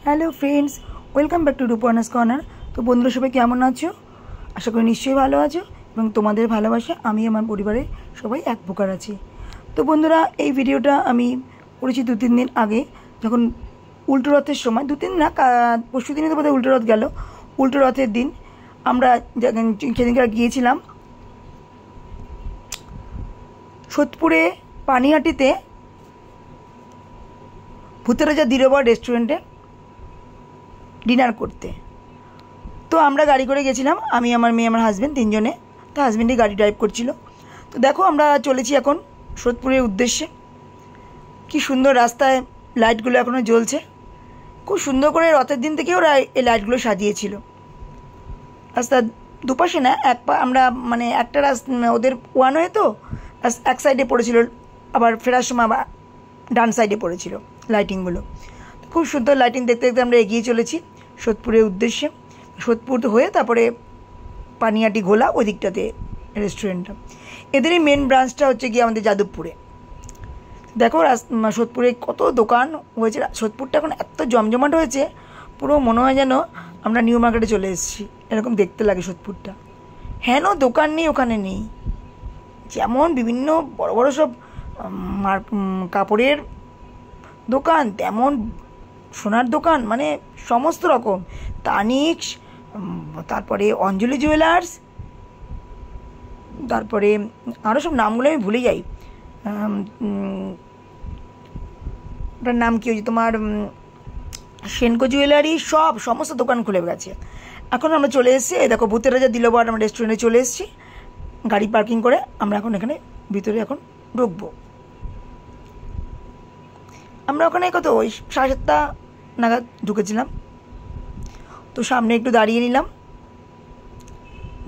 Hello friends, welcome back to Ruparna's corner. তো বন্ধুরা সবাই কেমন আছো? আশা করি নিশ্চয়ই ভালো আছো এবং তোমাদের ভালোবাসা আমি আমার পরিবারের সবাই এক প্রকার আছি। তো বন্ধুরা, এই ভিডিওটা আমি করেছি 2-3 দিন আগে, যখন উল্টো রথের সময়, 2-3 না, পরশু দিনই তো বোধহয় উল্টো রথ গেল। উল্টো রথের দিন আমরা সেদিনকার গিয়েছিলাম সোদপুরে পানিহাটিতে ভূতের রাজা দিলবার রেস্টুরেন্টে ডিনার করতে। তো আমরা গাড়ি করে গেছিলাম, আমি, আমার মেয়ে, আমার হাজব্যান্ড, 3 জনে। তো হাজব্যান্ডই গাড়ি ড্রাইভ করছিল। তো দেখো আমরা চলেছি এখন সোদপুরের উদ্দেশ্যে। কি সুন্দর রাস্তায় লাইটগুলো এখনও জ্বলছে, খুব সুন্দর করে রথের দিন থেকে ওরা এই লাইটগুলো সাজিয়েছিল। রাস্তার দুপাশে না, আমরা মানে একটা রাস্তা ওদের ওয়ান হয়ে, তো এক সাইডে পড়েছিল, আবার ফেরার সময় আবার ডান সাইডে পড়েছিল লাইটিংগুলো। খুব সুন্দর লাইটিং দেখতে দেখতে আমরা এগিয়ে চলেছি সোদপুরের উদ্দেশ্যে। সোদপুর হয়ে তারপরে পানিহাটি ঘোলা ওই দিকটাতে রেস্টুরেন্টটা। এদেরই মেন ব্রাঞ্চটা হচ্ছে গিয়ে আমাদের যাদবপুরে। দেখো সোদপুরে কত দোকান হয়েছে। সোদপুরটা এখন এত জমজমাট হয়েছে, পুরো মনে হয় যেন আমরা নিউ মার্কেটে চলে এসেছি, এরকম দেখতে লাগে সোদপুরটা। হেন দোকান নেই ওখানে নেই, যেমন বিভিন্ন বড় বড় সব কাপড়ের দোকান, তেমন সোনার দোকান, মানে সমস্ত রকম। তানিক্স, তারপরে অঞ্জলি জুয়েলার্স, তারপরে আরও সব নামগুলো আমি ভুলে যাই। ওটার নাম কী হয়েছে তোমার, সেনকো জুয়েলারি, সমস্ত দোকান খুলে গেছে। এখন আমরা চলে এসেছি, এই দেখো ভূতের রাজা দিলবার আমরা রেস্টুরেন্টে চলে এসেছি। গাড়ি পার্কিং করে আমরা এখন এখানে ভিতরে এখন ঢুকবো। আমরা ওখানে কত ওই 7:30 নাগাদ ঢুকেছিলাম। তো সামনে একটু দাঁড়িয়ে নিলাম,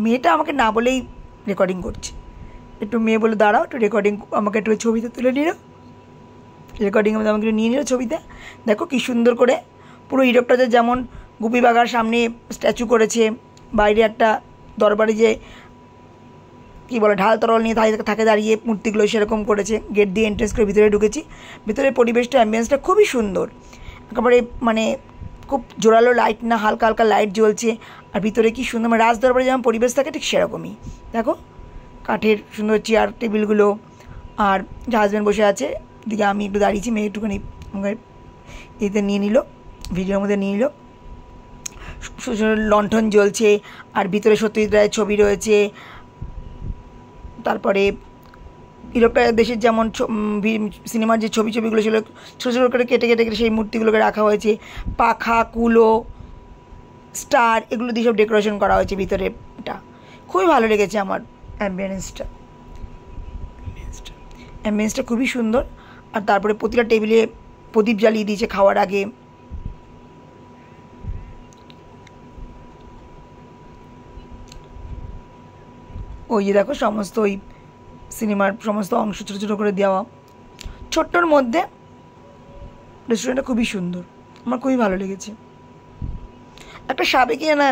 মেয়েটা আমাকে না বলেই রেকর্ডিং করছে। একটু মেয়ে বলে দাঁড়াও একটু রেকর্ডিং, আমাকে একটু ছবিতে তুলে নিল, রেকর্ডিং আমাকে একটু নিয়ে নিল ছবিতে। দেখো কী সুন্দর করে পুরো ইউরোপটাতে যেমন গুপি বাঘার সামনে স্ট্যাচু করেছে, বাইরে একটা দরবারে যে কী বলে ঢাল তরল নিয়ে থাকে দাঁড়িয়ে মূর্তিগুলো, সেরকম করেছে। গেট দিয়ে এন্ট্রেন্স করে ভিতরে ঢুকেছি। ভিতরে পরিবেশটা, অ্যাম্বিয়েন্সটা খুবই সুন্দর, একেবারে মানে খুব জোরালো লাইট না, হালকা হালকা লাইট জ্বলছে। আর ভিতরে কি সুন্দর, মানে রাজদরবারে যেমন পরিবেশ থাকে ঠিক সেরকমই। দেখো কাঠের সুন্দর চেয়ার টেবিলগুলো, আর যে হাজব্যান্ড বসে আছে দিকে, আমি একটু দাঁড়িয়েছি, মেয়ে একটুখানি আমাকে এতে নিয়ে নিল, ভিডিওর মধ্যে নিয়ে নিল। লণ্ঠন জ্বলছে, আর ভিতরে সত্যজিৎ রায়ের ছবি রয়েছে। তারপরে ইউরোপটা দেশের যেমন সিনেমার যে ছবিগুলো ছিল, ছোটো ছোটো করে কেটে কেটে কেটে সেই মূর্তিগুলোকে রাখা হয়েছে। পাখা, কুলো, স্টার, এগুলো দিয়ে সব ডেকোরেশন করা হয়েছে ভিতরেটা। খুবই ভালো লেগেছে আমার অ্যাম্বিয়েন্সটা খুবই সুন্দর। আর তারপরে প্রতিটা টেবিলে প্রদীপ জ্বালিয়ে দিয়েছে খাওয়ার আগে। ওই যে দেখো সমস্ত ওই সিনেমার সমস্ত অংশ ছোটো ছোটো করে দেওয়া, ছোট্টর মধ্যে রেস্টুরেন্টটা খুবই সুন্দর, আমার খুবই ভালো লেগেছে। একটা সাবেকিয়ানা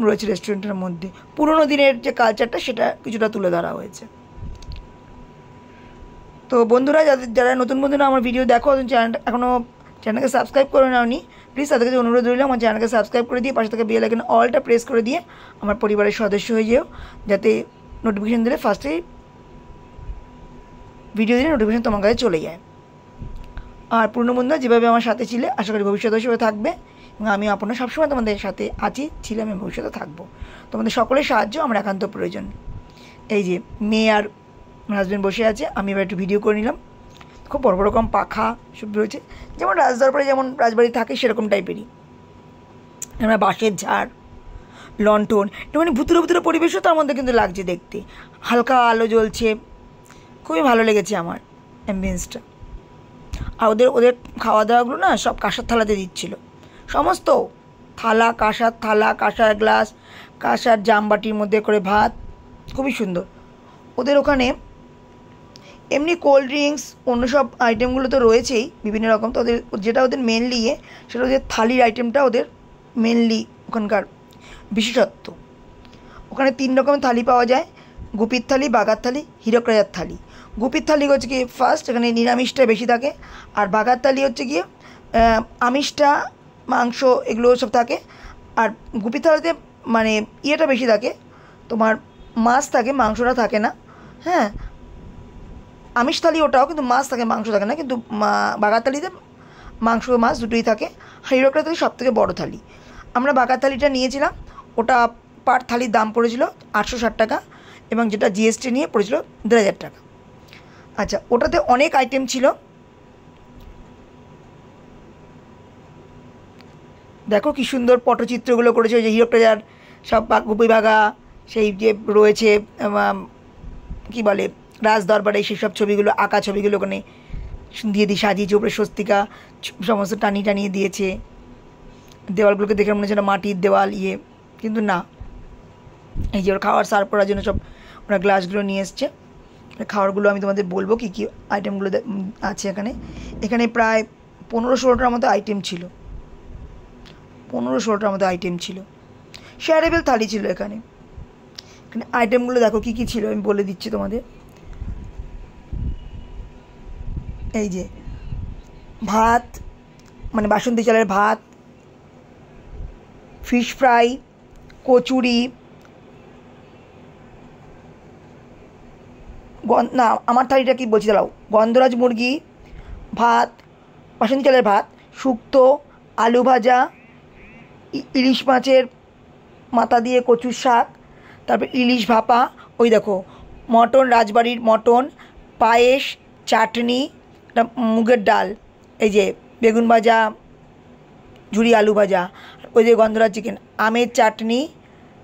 রয়েছে রেস্টুরেন্টের মধ্যে, পুরোনো দিনের যে কালচারটা সেটা কিছুটা তুলে ধরা হয়েছে। তো বন্ধুরা, যারা নতুন বন্ধুরা আমার ভিডিও দেখো, চ্যানেলকে সাবস্ক্রাইব করে নাওনি, প্লিজ তাদের কাছে অনুরোধ রইল আমার চ্যানেলকে সাবস্ক্রাইব করে দিয়ে পাশে থেকে বেল আইকন অলটা প্রেস করে দিয়ে আমার পরিবারের সদস্য হয়ে যেও, যাতে নোটিফিকেশান দিলে ফার্স্টেই ভিডিও দিলে নোটিফিকেশান তোমার কাছে চলে যায়। আর পুরনো বন্ধুরা যেভাবে আমার সাথে ছিলে, আশা করি ভবিষ্যতে সেভাবে থাকবে, এবং আমি আপনার সবসময় তোমাদের সাথে আছি, ছিলাম এবং ভবিষ্যতে থাকবো। তোমাদের সকলের সাহায্য আমার একান্ত প্রয়োজন। এই যে মেয়ে আর আমার হাজব্যান্ড বসে আছে, আমি এবার একটু ভিডিও করে নিলাম। খুব বড় বড় রকম পাখা সব রয়েছে, যেমন রাজদরবারে যেমন রাজবাড়ি থাকে সেরকম টাইপেরই। আমরা বাঁশের ঝাড়, লণ্ঠন, একটুখানি ভুতুরে ভুতুরে পরিবেশও তার মধ্যে কিন্তু লাগছে দেখতে, হালকা আলো জ্বলছে, খুবই ভালো লেগেছে আমার অ্যাম্বিয়েন্সটা। আর ওদের খাওয়া দাওয়াগুলো না সব কাঁসার থালাতে দিচ্ছিল, সমস্ত থালা, কাঁসার গ্লাস, কাঁসার জামবাটির মধ্যে করে ভাত, খুবই সুন্দর। ওদের ওখানে এমনি কোল্ড ড্রিঙ্কস অন্য সব আইটেমগুলো তো রয়েছেই বিভিন্ন রকম, তো যেটা ওদের মেনলি সেটা ওদের থালির আইটেমটা ওদের মেনলি ওখানকার বিশেষত্ব। ওখানে 3 রকমের থালি পাওয়া যায়, গুপির থালি, বাঘার থালি, হীরক রাজার থালি। গুপির থালি হচ্ছে গিয়ে ফার্স্ট, এখানে নিরামিষটা বেশি থাকে, আর বাঘার থালি হচ্ছে গিয়ে আমিষটা মাংস এগুলো সব থাকে। আর গুপি থালিতে মানে ইয়েটা বেশি থাকে, তোমার মাছ থাকে, মাংসটা থাকে না। হ্যাঁ, আমিষ থালি ওটাও, কিন্তু মাছ থাকে, মাংস থাকে না। কিন্তু বাঘা থালিতে মাংস মাছ দুটোই থাকে। হীরক থালি সব থেকে বড়ো থালি। আমরা বাঘা থালিটা নিয়েছিলাম, ওটা পার থালির দাম পড়েছিল 860 টাকা, এবং যেটা জিএসটি নিয়ে পড়েছিল 1500 টাকা। আচ্ছা, ওটাতে অনেক আইটেম ছিল। দেখো কি সুন্দর পটচিত্রগুলো করেছে, ওই যে হীরক রাজার সব গুপি বাঘা, সেই যে রয়েছে কি বলে রাজ দরবারে সেই সব ছবিগুলো, আঁকা ছবিগুলো ওখানে দিয়ে সাজিয়েছে। উপরে স্বস্তিকা সমস্ত টানিয়ে দিয়েছে। দেওয়ালগুলোকে দেখে মনে হচ্ছে না মাটির দেওয়াল কিন্তু না, এই যে ওর খাওয়ার সার্ভ করার জন্য সব ওরা গ্লাসগুলো নিয়ে এসছে। খাবারগুলো আমি তোমাদের বলবো কী কী আইটেমগুলো আছে এখানে। এখানে প্রায় 15-16টার মতো আইটেম ছিল, 15-16টার মতো আইটেম ছিল। শেয়ারেবল থালি ছিল এখানে। আইটেমগুলো দেখো কী কী ছিল, আমি বলে দিচ্ছি তোমাদের। এই যে ভাত, মানে বাসন্তী চালের ভাত, ফিশ ফ্রাই, কচুরি, না আমার থালিটা কি বলছি দাঁড়াও, গন্ধরাজ মুরগি, ভাত, বাসন্তী চালের ভাত, শুক্তো, আলু ভাজা, ইলিশ মাছের মাথা দিয়ে কচুর শাক, তারপর ইলিশ ভাপা, ওই দেখো মটন, রাজবাড়ির মটন, পায়েস, চাটনি, মুগের ডাল, এই যে বেগুন ভাজা, ঝুরি আলু ভাজা, ওই যে গন্ধরাজ চিকেন, আমের চাটনি,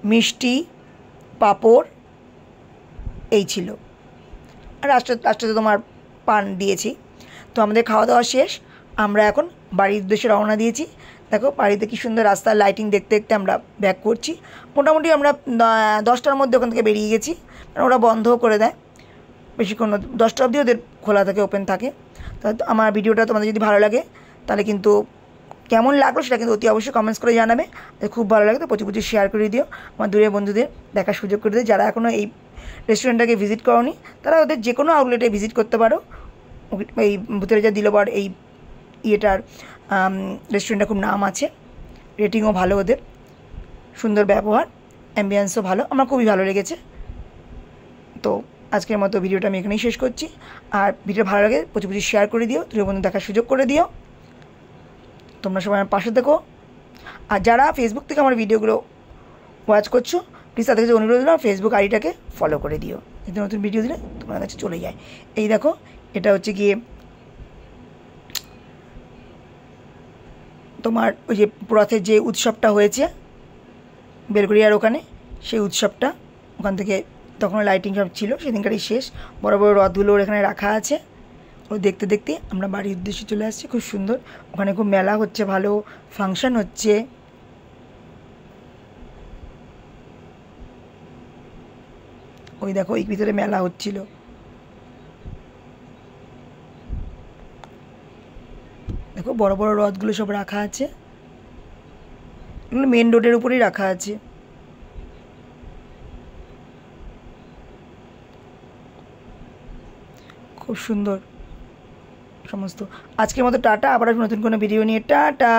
মিষ্টি, পাঁপড়, এই ছিল। আর লাস্টে তোমার পান দিয়েছি। তো আমাদের খাওয়া দাওয়া শেষ, আমরা এখন বাড়ির উদ্দেশ্যে রওনা দিয়েছি। দেখো বাড়িতে কী সুন্দর রাস্তার লাইটিং দেখতে দেখতে আমরা ব্যাক করছি। মোটামুটি আমরা 10টার মধ্যে ওখান থেকে বেরিয়ে গেছি, কারণ ওরা বন্ধও করে দেয় বেশিক্ষণ, 10টা অবধি ওদের খোলা থাকে, ওপেন থাকে। তো আমার ভিডিওটা তোমাদের যদি ভালো লাগে তাহলে কিন্তু কেমন লাগলো সেটা কিন্তু অতি অবশ্যই কমেন্টস করে জানাবে। খুব ভালো লাগে তো প্রচুর শেয়ার করে দিও, আমার দূরের বন্ধুদের দেখার সুযোগ করে দিও। যারা এখনও এই রেস্টুরেন্টটাকে ভিজিট করোনি তারা ওদের যে কোনো আউটলেটে ভিজিট করতে পারো। এই ভূতেরাজা দিলবার এই ইয়েটার রেস্টুরেন্টটা খুব নাম আছে, রেটিংও ভালো ওদের, সুন্দর ব্যবহার, অ্যাম্বিয়েন্সও ভালো, আমার খুবই ভালো লেগেছে। তো আজকের মতো ভিডিওটা আমি এখানেই শেষ করছি। আর ভিডিও ভালো লাগে প্রচুর শেয়ার করে দিও, দূরের বন্ধু দেখার সুযোগ করে দিও। তোমরা সবাই আমার পাশে থেকো। আর যারা ফেসবুক থেকে আমার ভিডিওগুলো ওয়াচ করছো প্লিজ তাদের কাছে অনুরোধ হলো ফেসবুক আইডিটাকে ফলো করে দিও, যাতে নতুন ভিডিও দিলে তোমার কাছে চলে যায়। এই দেখো এটা হচ্ছে গিয়ে তোমার ওই যে রথের যে উৎসবটা হয়েছে বেলগড়িয়ার ওখানে, সেই উৎসবটা ওখান থেকে তখন লাইটিং সব ছিল, সেদিনকারই শেষ। বড় বড় রথগুলো এখানে রাখা আছে। ও দেখতে দেখতে আমরা বাড়ির উদ্দেশ্যে চলে আসছি। খুব সুন্দর, ওখানে খুব মেলা হচ্ছে, ভালো ফাংশন হচ্ছে। ওই দেখো ওই ভিতরে মেলা হচ্ছিল। দেখো বড় বড় রথগুলো সব রাখা আছে, এগুলো মেন রোডের উপরেই রাখা আছে। খুব সুন্দর সমস্ত। আজকের মতো টাটা, আবার নতুন কোনো ভিডিও নিয়ে টাটা।